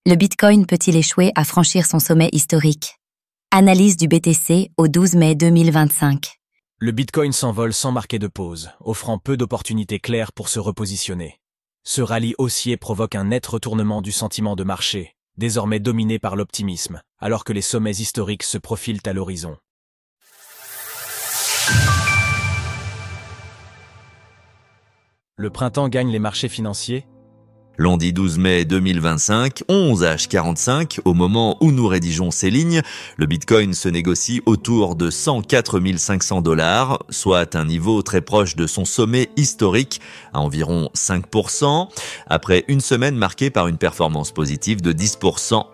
Le Bitcoin peut-il échouer à franchir son sommet historique? Analyse du BTC au 12 mai 2025. Le Bitcoin s'envole sans marquer de pause, offrant peu d'opportunités claires pour se repositionner. Ce rallye haussier provoque un net retournement du sentiment de marché, désormais dominé par l'optimisme, alors que les sommets historiques se profilent à l'horizon. Le printemps gagne les marchés financiers? Lundi 12 mai 2025, 11h45, au moment où nous rédigeons ces lignes, le Bitcoin se négocie autour de 104 500 $, soit un niveau très proche de son sommet historique, à environ 5%, après une semaine marquée par une performance positive de 10%.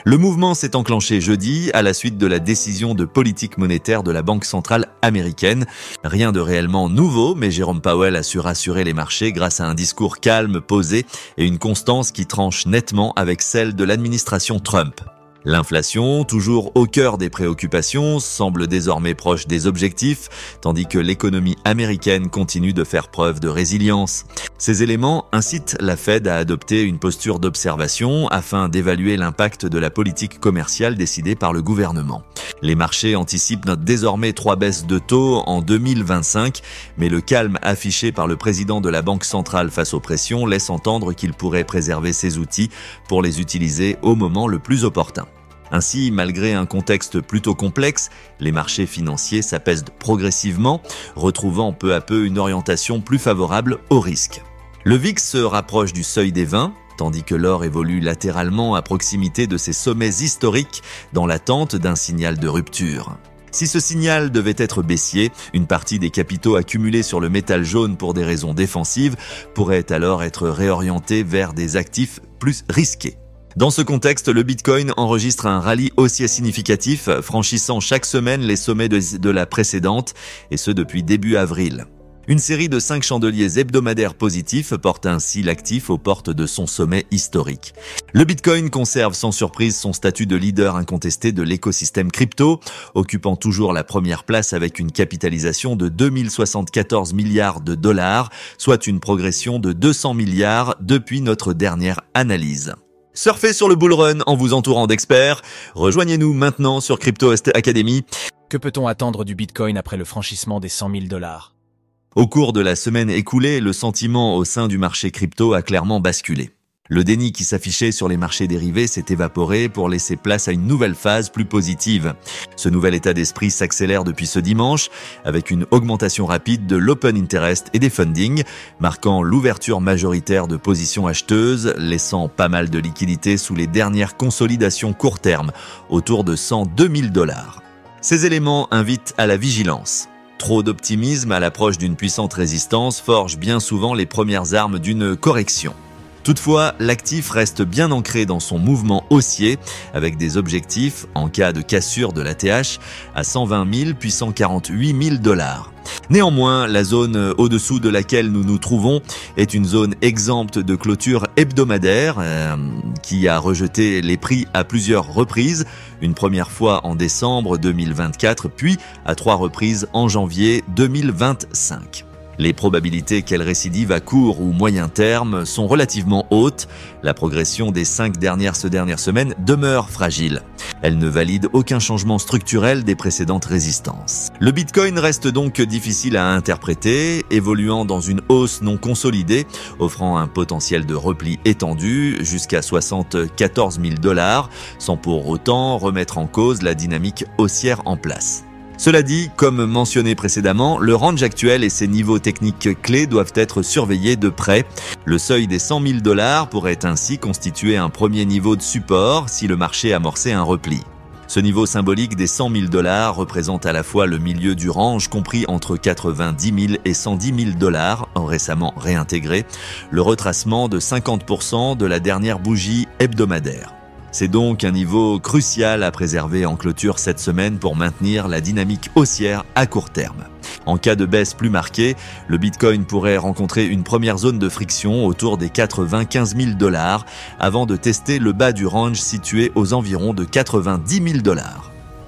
Le mouvement s'est enclenché jeudi à la suite de la décision de politique monétaire de la Banque centrale américaine. Rien de réellement nouveau, mais Jérôme Powell a su rassurer les marchés grâce à un discours calme, posé et une constance qui tranche nettement avec celle de l'administration Trump. L'inflation, toujours au cœur des préoccupations, semble désormais proche des objectifs, tandis que l'économie américaine continue de faire preuve de résilience. Ces éléments incitent la Fed à adopter une posture d'observation afin d'évaluer l'impact de la politique commerciale décidée par le gouvernement. Les marchés anticipent désormais 3 baisses de taux en 2025, mais le calme affiché par le président de la Banque centrale face aux pressions laisse entendre qu'il pourrait préserver ses outils pour les utiliser au moment le plus opportun. Ainsi, malgré un contexte plutôt complexe, les marchés financiers s'apaisent progressivement, retrouvant peu à peu une orientation plus favorable au risque. Le VIX se rapproche du seuil des 20, tandis que l'or évolue latéralement à proximité de ses sommets historiques dans l'attente d'un signal de rupture. Si ce signal devait être baissier, une partie des capitaux accumulés sur le métal jaune pour des raisons défensives pourrait alors être réorientée vers des actifs plus risqués. Dans ce contexte, le Bitcoin enregistre un rallye haussier significatif, franchissant chaque semaine les sommets de la précédente, et ce depuis début avril. Une série de 5 chandeliers hebdomadaires positifs porte ainsi l'actif aux portes de son sommet historique. Le Bitcoin conserve sans surprise son statut de leader incontesté de l'écosystème crypto, occupant toujours la première place avec une capitalisation de 2074 milliards de dollars, soit une progression de 200 milliards depuis notre dernière analyse. Surfez sur le bull run en vous entourant d'experts. Rejoignez-nous maintenant sur Crypto Academy. Que peut-on attendre du Bitcoin après le franchissement des 100 000 $? Au cours de la semaine écoulée, le sentiment au sein du marché crypto a clairement basculé. Le déni qui s'affichait sur les marchés dérivés s'est évaporé pour laisser place à une nouvelle phase plus positive. Ce nouvel état d'esprit s'accélère depuis ce dimanche avec une augmentation rapide de l'open interest et des fundings, marquant l'ouverture majoritaire de positions acheteuses, laissant pas mal de liquidités sous les dernières consolidations court terme, autour de 102 000 $. Ces éléments invitent à la vigilance. Trop d'optimisme à l'approche d'une puissante résistance forge bien souvent les premières armes d'une correction. Toutefois, l'actif reste bien ancré dans son mouvement haussier, avec des objectifs, en cas de cassure de l'ATH, à 120 000 puis 148 000 $. Néanmoins, la zone au-dessous de laquelle nous nous trouvons est une zone exempte de clôture hebdomadaire qui a rejeté les prix à plusieurs reprises, une première fois en décembre 2024, puis à 3 reprises en janvier 2025. Les probabilités qu'elle récidive à court ou moyen terme sont relativement hautes. La progression des 5 dernières semaines demeure fragile. Elle ne valide aucun changement structurel des précédentes résistances. Le Bitcoin reste donc difficile à interpréter, évoluant dans une hausse non consolidée, offrant un potentiel de repli étendu jusqu'à 74 000 $, sans pour autant remettre en cause la dynamique haussière en place. Cela dit, comme mentionné précédemment, le range actuel et ses niveaux techniques clés doivent être surveillés de près. Le seuil des 100 000 $ pourrait ainsi constituer un premier niveau de support si le marché amorçait un repli. Ce niveau symbolique des 100 000 $ représente à la fois le milieu du range compris entre 90 000 et 110 000 $, récemment réintégré, le retracement de 50% de la dernière bougie hebdomadaire. C'est donc un niveau crucial à préserver en clôture cette semaine pour maintenir la dynamique haussière à court terme. En cas de baisse plus marquée, le Bitcoin pourrait rencontrer une première zone de friction autour des 95 000 $ avant de tester le bas du range situé aux environs de 90 000 $.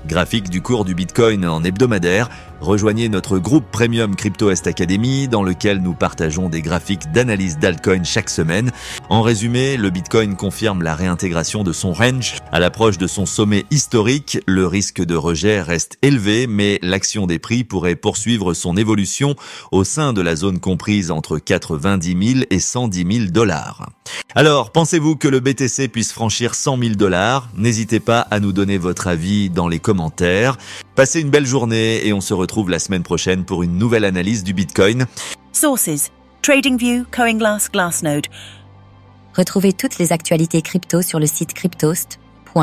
Graphique du cours du Bitcoin en hebdomadaire, Rejoignez notre groupe Premium CryptoEst Academy dans lequel nous partageons des graphiques d'analyse d'altcoins chaque semaine. En résumé, le Bitcoin confirme la réintégration de son range. À l'approche de son sommet historique, le risque de rejet reste élevé, mais l'action des prix pourrait poursuivre son évolution au sein de la zone comprise entre 90 000 et 110 000 dollars. Alors, pensez-vous que le BTC puisse franchir 100 000 dollars? N'hésitez pas à nous donner votre avis dans les commentaires. Passez une belle journée et on se retrouve la semaine prochaine pour une nouvelle analyse du Bitcoin. Sources: TradingView, CoinGlass, Glassnode. Retrouvez toutes les actualités crypto sur le site cryptost.fr.